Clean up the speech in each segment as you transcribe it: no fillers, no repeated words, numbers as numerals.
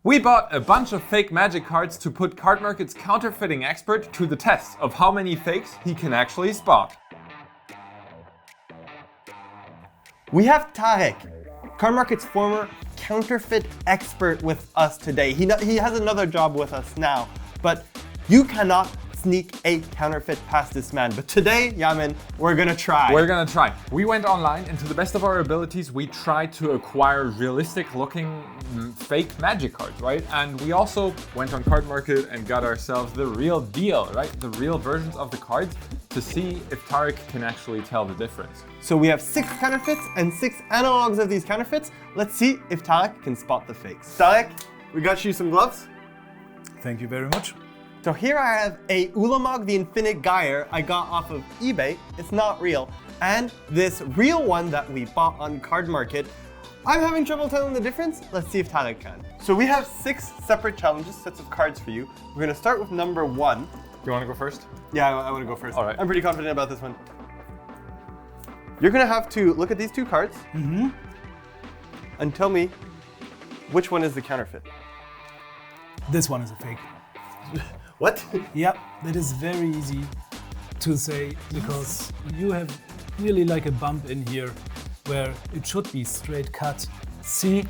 We bought a bunch of fake magic cards to put Cardmarket's counterfeiting expert to the test of how many fakes he can actually spot. We have Tarek, Cardmarket's former counterfeit expert, with us today. He has another job with us now, but you cannot sneak a counterfeit past this man. But today, Jamin, we're gonna try. We went online and to the best of our abilities, we tried to acquire realistic looking fake magic cards, right? And we also went on Cardmarket and got ourselves the real deal, right? The real versions of the cards to see if Tarek can actually tell the difference. So we have 6 counterfeits and 6 analogs of these counterfeits. Let's see if Tarek can spot the fakes. Tarek, we got you some gloves. Thank you very much. So here I have a Ulamog the Infinite Geyer I got off of eBay. It's not real. And this real one that we bought on Cardmarket. I'm having trouble telling the difference. Let's see if Tarek can. So we have 6 separate challenges, sets of cards for you. We're gonna start with number 1. You want to go first? Yeah, I want to go first. All right. I'm pretty confident about this one. You're gonna have to look at these 2 cards and tell me which one is the counterfeit. This one is a fake. What? Yeah, that is very easy to say because you have really like a bump in here where it should be straight cut. See?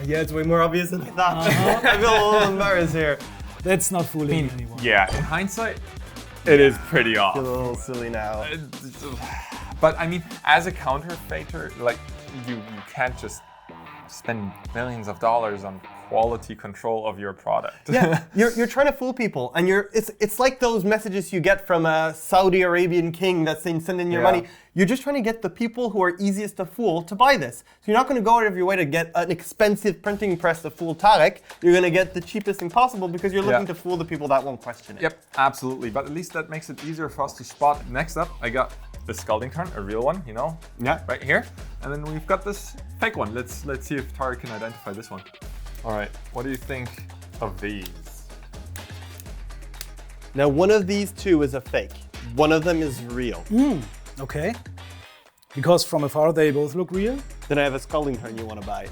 Yeah, it's way more obvious than I thought. I feel a little embarrassed here. That's not fooling anyone. Yeah, in hindsight, it is pretty off. I feel a little silly now. But I mean, as a counterfeiter, like you can't just spend millions of dollars on quality control of your product. Yeah, you're trying to fool people, and it's like those messages you get from a Saudi Arabian king that's saying send in your money. You're just trying to get the people who are easiest to fool to buy this. So you're not going to go out of your way to get an expensive printing press to fool Tarek. You're going to get the cheapest thing possible because you're looking to fool the people that won't question it. Yep, absolutely. But at least that makes it easier for us to spot. Next up, I got the Scalding Turn, a real one, you know? Yeah. Right here. And then we've got this fake one. Let's see if Tarek can identify this one. All right, what do you think of these? Now, one of these 2 is a fake. One of them is real. Okay. Because from afar they both look real. Then I have a Scalding Turn you want to buy.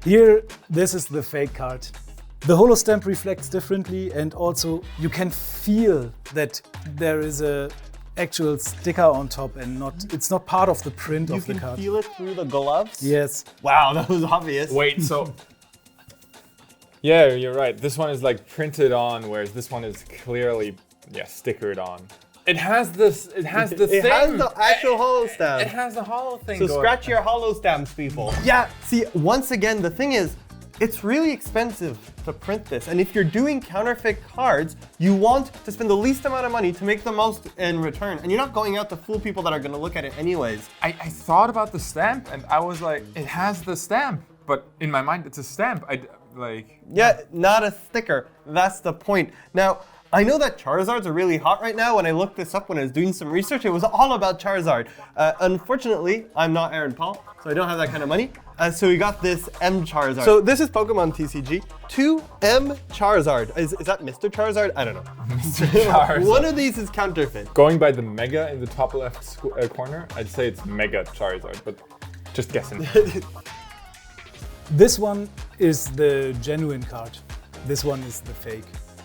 Here, this is the fake card. The holo stamp reflects differently, and also you can feel that there is a actual sticker on top and it's not part of the print of the card. You can feel it through the gloves? Yes. Wow, that was obvious. Wait, so... Yeah, you're right. This one is like printed on, whereas this one is clearly, stickered on. It has this, it has the thing. It has the actual holo stamp. It has the holo thing So going. scratch your holo stamps, people. Yeah, see, once again, the thing is, it's really expensive to print this. And if you're doing counterfeit cards, you want to spend the least amount of money to make the most in return. And you're not going out to fool people that are going to look at it anyways. I thought about the stamp and I was like, it has the stamp. But in my mind, it's a stamp. Yeah, not a sticker. That's the point. Now, I know that Charizards are really hot right now. When I looked this up when I was doing some research, it was all about Charizard. Unfortunately, I'm not Aaron Paul, so I don't have that kind of money. So we got this M Charizard. So this is Pokemon TCG. 2M Charizard. Is that Mr. Charizard? I don't know. Mr. Charizard. One of these is counterfeit. Going by the Mega in the top left corner, I'd say it's Mega Charizard, but just guessing. This one is the genuine card. This one is the fake.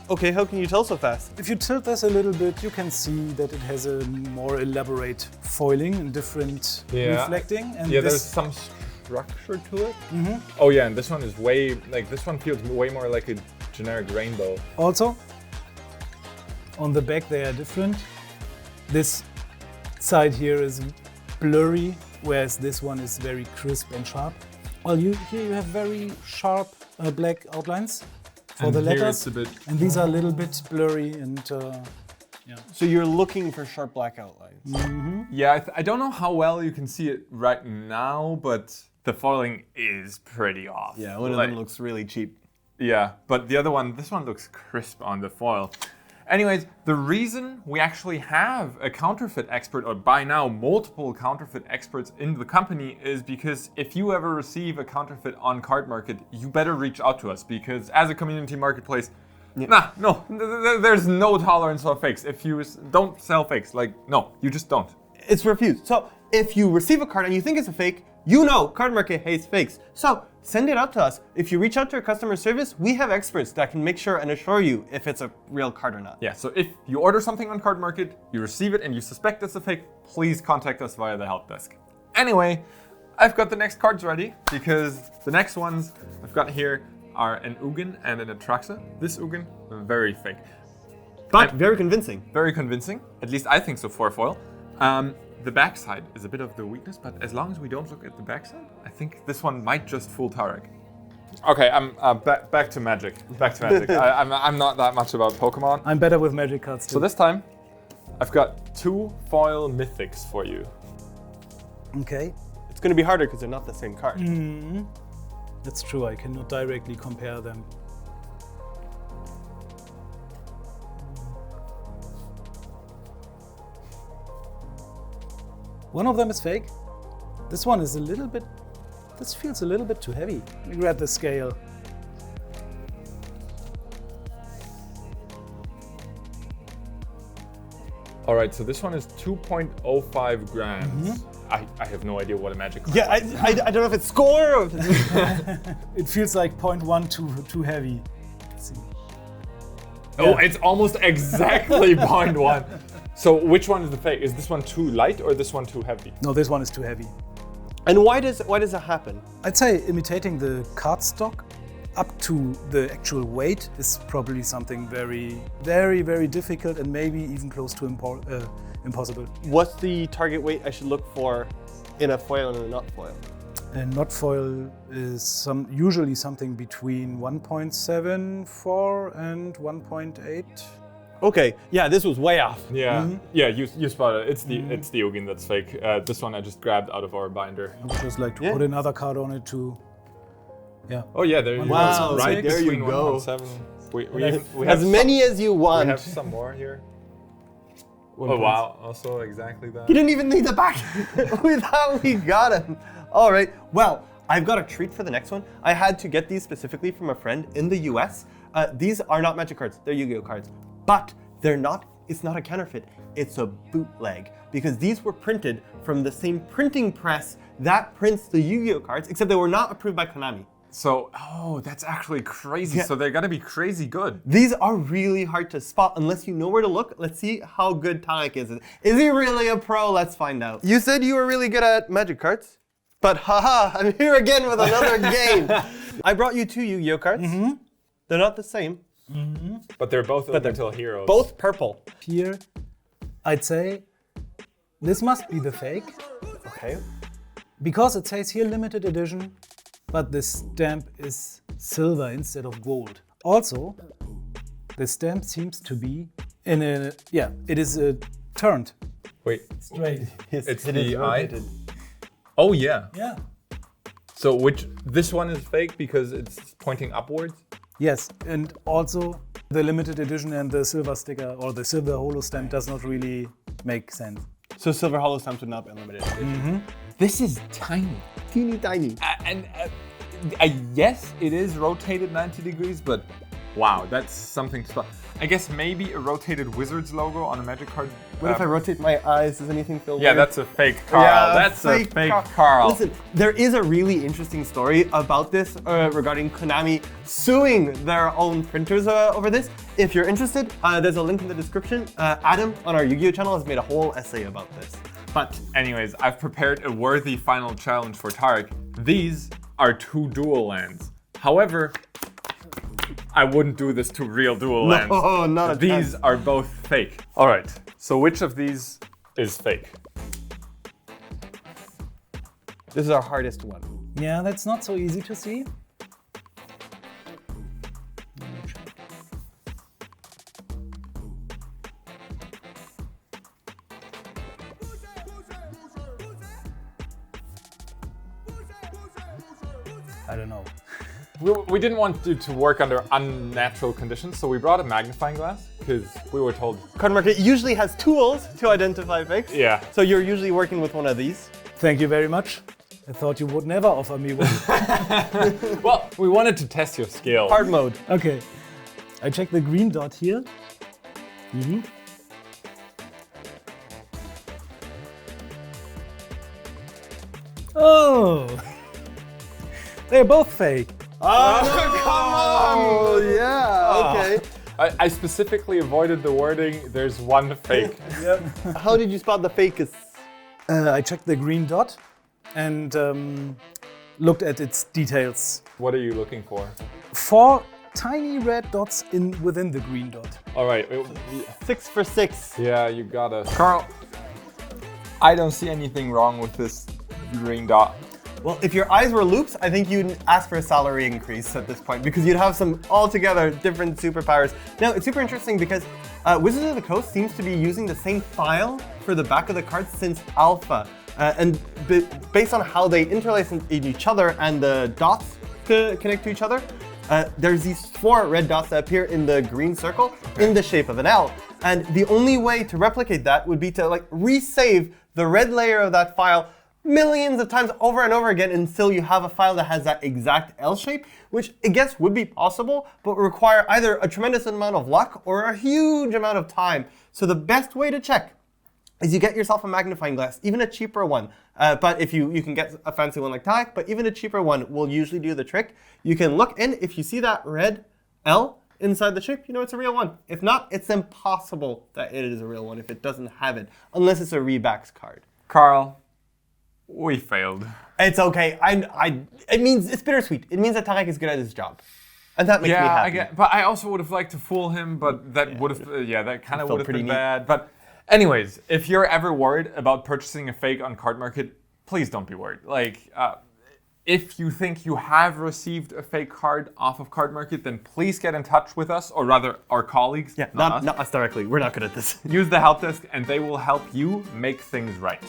Okay, how can you tell so fast? If you tilt this a little bit, you can see that it has a more elaborate foiling and different reflecting. And there's some structure to it. Oh yeah, and this one is this one feels way more like a generic rainbow. Also, on the back they are different. This side here is blurry, whereas this one is very crisp and sharp. Well, here you have very sharp black outlines for the letters, and these are a little bit blurry and So you're looking for sharp black outlines. Yeah, I don't know how well you can see it right now, but the foiling is pretty off. Yeah, one of them looks really cheap. Yeah, but the other one, this one looks crisp on the foil. Anyways, the reason we actually have a counterfeit expert, or by now multiple counterfeit experts in the company, is because if you ever receive a counterfeit on Cardmarket, you better reach out to us, because as a community marketplace, there's no tolerance for fakes. If you don't sell fakes, no, you just don't. It's refused. So if you receive a card and you think it's a fake, You know Cardmarket hates fakes, so send it out to us. If you reach out to our customer service, we have experts that can make sure and assure you if it's a real card or not. Yeah, so if you order something on Cardmarket, you receive it and you suspect it's a fake, please contact us via the help desk. Anyway, I've got the next cards ready because the next ones I've got here are an Ugin and an Atraxa. This Ugin, very fake. But very convincing. Very convincing, at least I think so for a foil. The backside is a bit of the weakness, but as long as we don't look at the backside, I think this one might just fool Tarek. Okay, I'm back to Magic. Back to Magic. I'm not that much about Pokemon. I'm better with Magic cards too. So this time, I've got 2 foil mythics for you. Okay. It's going to be harder because they're not the same card. That's true, I cannot directly compare them. One of them is fake. This one is a little bit, this feels a little bit too heavy. Let me grab the scale. All right, so this one is 2.05 grams. I have no idea what a Magic card Yeah, is. I don't know if it's score or if it's... It feels like 0.1 too heavy. Let's see. Oh, it's almost exactly 0.1. So which one is the fake? Is this one too light or this one too heavy? No, this one is too heavy. And why does that happen? I'd say imitating the cardstock up to the actual weight is probably something very, very, very difficult and maybe even close to impossible. What's the target weight I should look for in a foil and a not foil? A not foil is usually something between 1.74 and 1.8. Okay, yeah, this was way off. Yeah, yeah, you spotted it. It's the Ugin that's fake. This one I just grabbed out of our binder. I would just like to put another card on it to, yeah. Oh yeah, there you go. Wow, Right there you between go. 1.7. We As have many as you we want. have some more here. One Oh point. wow, also exactly that. He didn't even need the back. We thought we got him. All right, well, I've got a treat for the next one. I had to get these specifically from a friend in the US. These are not Magic cards, they're Yu-Gi-Oh cards. But it's not a counterfeit, it's a bootleg. Because these were printed from the same printing press that prints the Yu-Gi-Oh cards, except they were not approved by Konami. So, that's actually crazy. Yeah. So they're gonna be crazy good. These are really hard to spot unless you know where to look. Let's see how good Tarek is. Is he really a pro? Let's find out. You said you were really good at Magic cards, but haha, I'm here again with another game. I brought you 2 Yu-Gi-Oh cards. They're not the same. But they're both Elemental Heroes. Both purple. Here, I'd say this must be the fake Okay. because it says here limited edition, but the stamp is silver instead of gold. Also, the stamp seems to be it is turned Wait, straight. it's the eye. Oh yeah. Yeah. So this one is fake because it's pointing upwards? Yes, and also the limited edition and the silver sticker or the silver holo stamp does not really make sense. So silver holo stamps would not be unlimited. This is tiny. Teeny tiny. And yes, it is rotated 90 degrees, but wow, that's something to spot. I guess maybe a rotated Wizards logo on a Magic card. What if I rotate my eyes? Does anything feel Yeah, weird? that's a fake Carl. Yeah, that's a fake Carl. Listen, there is a really interesting story about this regarding Konami suing their own printers over this. If you're interested, there's a link in the description. Adam on our Yu-Gi-Oh channel has made a whole essay about this. But anyways, I've prepared a worthy final challenge for Tarek. These are 2 dual lands. However, I wouldn't do this to real dual lands. No, not a These chance. are both fake. All right, so which of these is fake? This is our hardest one. Yeah, that's not so easy to see. I don't know. We didn't want to work under unnatural conditions, so we brought a magnifying glass because we were told. Cardmarket usually has tools to identify fakes. Yeah. So you're usually working with one of these. Thank you very much. I thought you would never offer me one. Well, we wanted to test your skill. Hard mode. Okay. I check the green dot here. Oh! They're both fake. Oh, yeah, okay. I specifically avoided the wording, there's one fake. How did you spot the fakest? I checked the green dot and looked at its details. What are you looking for? 4 tiny red dots within the green dot. All right. 6 for 6. Yeah, you got us. Carl, I don't see anything wrong with this green dot. Well, if your eyes were loops, I think you'd ask for a salary increase at this point because you'd have some altogether different superpowers. Now, it's super interesting because Wizards of the Coast seems to be using the same file for the back of the cards since Alpha. And based on how they interlace in each other and the dots connect to each other, there's these 4 red dots that appear in the green circle in the shape of an L. And the only way to replicate that would be to resave the red layer of that file millions of times over and over again until you have a file that has that exact L shape, which I guess would be possible, but would require either a tremendous amount of luck or a huge amount of time. So the best way to check is you get yourself a magnifying glass, even a cheaper one. But if you can get a fancy one like Tayak, but even a cheaper one will usually do the trick. You can look in, if you see that red L inside the shape, you know it's a real one. If not, it's impossible that it is a real one if it doesn't have it, unless it's a rebacks card. Carl, we failed. It's okay. It means it's bittersweet. It means that Tarek is good at his job, and that makes me happy. But I also would have liked to fool him, but that would have, that kind of would have been neat. bad. But anyways, if you're ever worried about purchasing a fake on Cardmarket, please don't be worried. If you think you have received a fake card off of Cardmarket, then please get in touch with us, or rather our colleagues. Yeah, not us directly. We're not good at this. Use the help desk, and they will help you make things right.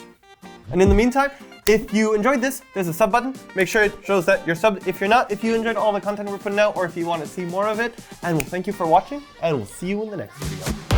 And in the meantime, if you enjoyed this, there's a sub button. Make sure it shows that you're subbed. If you're not, if you enjoyed all the content we're putting out, or if you want to see more of it, and we'll thank you for watching, and we'll see you in the next video.